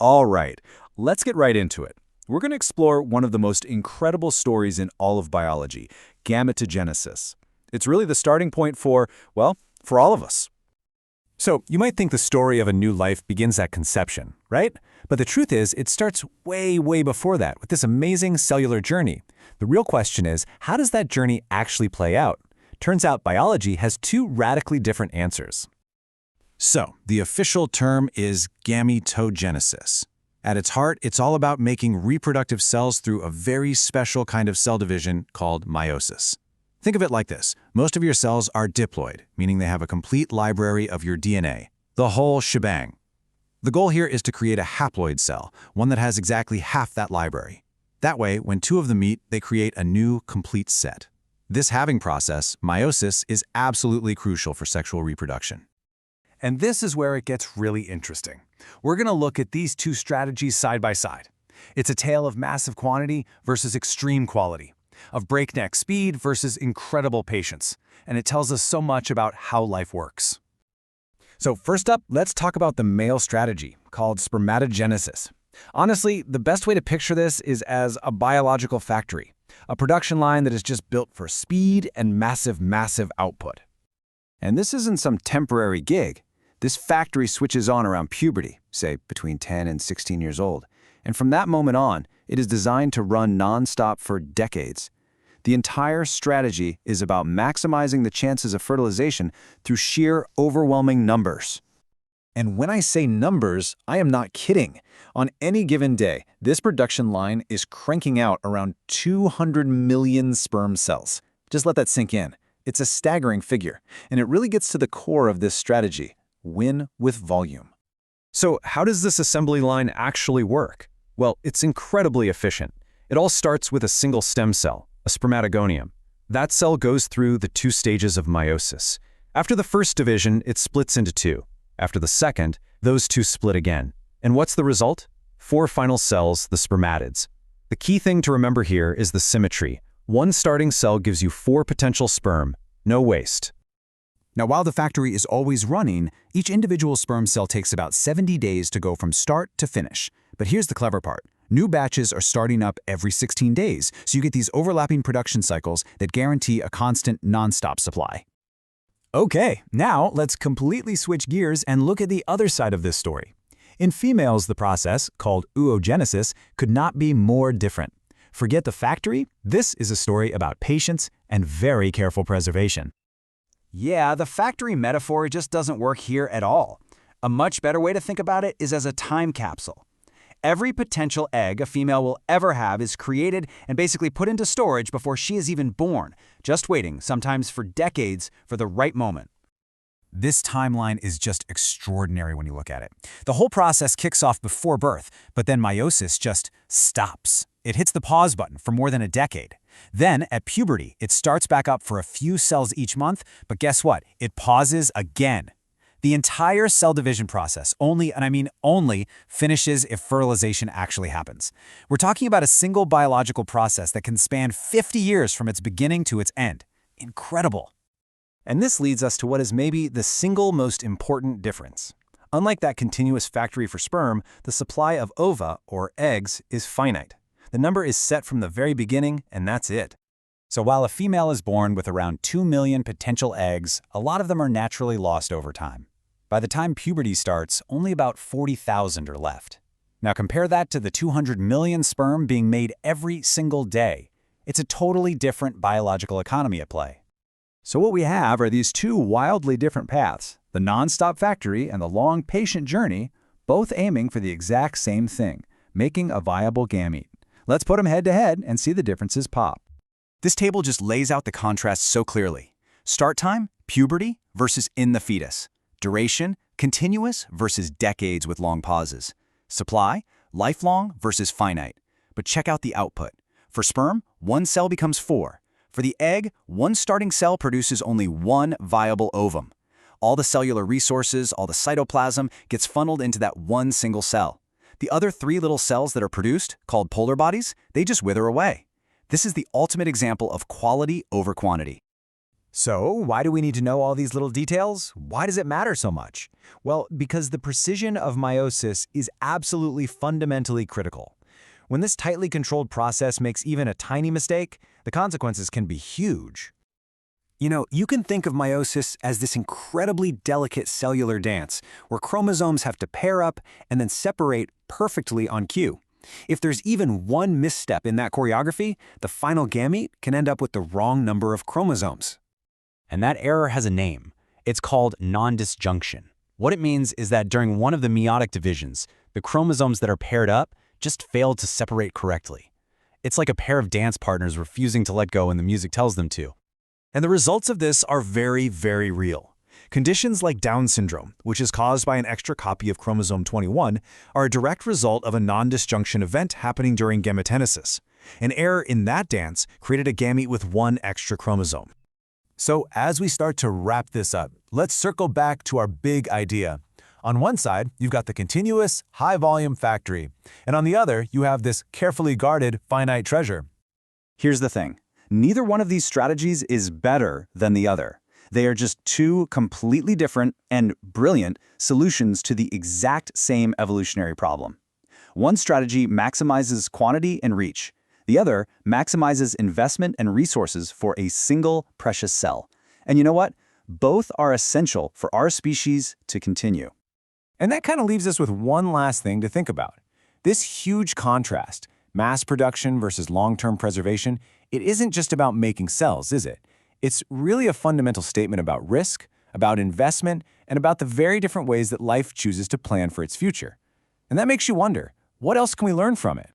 All right, let's get right into it. We're going to explore one of the most incredible stories in all of biology, gametogenesis. It's really the starting point for, well, for all of us. So, you might think the story of a new life begins at conception, right? But the truth is, it starts way, way before that with this amazing cellular journey. The real question is, how does that journey actually play out? Turns out biology has two radically different answers. So, the official term is gametogenesis. At its heart, it's all about making reproductive cells through a very special kind of cell division called meiosis. Think of it like this. Most of your cells are diploid, meaning they have a complete library of your DNA, the whole shebang. The goal here is to create a haploid cell, one that has exactly half that library. That way, when two of them meet, they create a new, complete set. This halving process, meiosis, is absolutely crucial for sexual reproduction. And this is where it gets really interesting. We're going to look at these two strategies side by side. It's a tale of massive quantity versus extreme quality, of breakneck speed versus incredible patience, and it tells us so much about how life works. So first up, let's talk about the male strategy, called spermatogenesis. Honestly, the best way to picture this is as a biological factory, a production line that is just built for speed and massive, massive output. And this isn't some temporary gig. This factory switches on around puberty, say between 10 and 16 years old. And from that moment on, it is designed to run nonstop for decades. The entire strategy is about maximizing the chances of fertilization through sheer overwhelming numbers. And when I say numbers, I am not kidding. On any given day, this production line is cranking out around 200 million sperm cells. Just let that sink in. It's a staggering figure, and it really gets to the core of this strategy: win with volume. So how does this assembly line actually work? Well, it's incredibly efficient. It all starts with a single stem cell, a spermatogonium. That cell goes through the two stages of meiosis. After the first division, it splits into two. After the second, those two split again. And what's the result? 4 final cells, the spermatids. The key thing to remember here is the symmetry. One starting cell gives you 4 potential sperm, no waste. Now, while the factory is always running, each individual sperm cell takes about 70 days to go from start to finish. But here's the clever part. New batches are starting up every 16 days, so you get these overlapping production cycles that guarantee a constant, non-stop supply. Okay, now let's completely switch gears and look at the other side of this story. In females, the process, called oogenesis, could not be more different. Forget the factory, this is a story about patience and very careful preservation. Yeah, the factory metaphor just doesn't work here at all. A much better way to think about it is as a time capsule. Every potential egg a female will ever have is created and basically put into storage before she is even born, just waiting, sometimes for decades, for the right moment. This timeline is just extraordinary when you look at it. The whole process kicks off before birth, but then meiosis just stops. It hits the pause button for more than a decade. Then, at puberty, it starts back up for a few cells each month, but guess what? It pauses again. The entire cell division process only, and I mean only, finishes if fertilization actually happens. We're talking about a single biological process that can span 50 years from its beginning to its end. Incredible. And this leads us to what is maybe the single most important difference. Unlike that continuous factory for sperm, the supply of ova, or eggs, is finite. The number is set from the very beginning, and that's it. So while a female is born with around 2 million potential eggs, a lot of them are naturally lost over time. By the time puberty starts, only about 40,000 are left. Now compare that to the 200 million sperm being made every single day. It's a totally different biological economy at play. So what we have are these two wildly different paths, the non-stop factory and the long, patient journey, both aiming for the exact same thing, making a viable gamete. Let's put them head-to-head and see the differences pop. This table just lays out the contrast so clearly. Start time, puberty versus in the fetus. Duration, continuous versus decades with long pauses. Supply, lifelong versus finite. But check out the output. For sperm, 1 cell becomes 4. For the egg, 1 starting cell produces only 1 viable ovum. All the cellular resources, all the cytoplasm, gets funneled into that 1 single cell. The other 3 little cells that are produced, called polar bodies, they just wither away. This is the ultimate example of quality over quantity. So, why do we need to know all these little details? Why does it matter so much? Well, because the precision of meiosis is absolutely fundamentally critical. When this tightly controlled process makes even a tiny mistake, the consequences can be huge. You know, you can think of meiosis as this incredibly delicate cellular dance where chromosomes have to pair up and then separate perfectly on cue. If there's even one misstep in that choreography, the final gamete can end up with the wrong number of chromosomes. And that error has a name. It's called non-disjunction. What it means is that during one of the meiotic divisions, the chromosomes that are paired up just failed to separate correctly. It's like a pair of dance partners refusing to let go when the music tells them to. And the results of this are very, very real. Conditions like Down syndrome, which is caused by an extra copy of chromosome 21, are a direct result of a non-disjunction event happening during gametogenesis. An error in that dance created a gamete with one extra chromosome. So as we start to wrap this up, let's circle back to our big idea. On one side, you've got the continuous, high-volume factory, and on the other, you have this carefully guarded, finite treasure. Here's the thing. Neither one of these strategies is better than the other. They are just two completely different and brilliant solutions to the exact same evolutionary problem. One strategy maximizes quantity and reach. The other maximizes investment and resources for a single precious cell. And you know what? Both are essential for our species to continue. And that kind of leaves us with one last thing to think about. This huge contrast, mass production versus long-term preservation, it isn't just about making cells, is it? It's really a fundamental statement about risk, about investment, and about the very different ways that life chooses to plan for its future. And that makes you wonder, what else can we learn from it?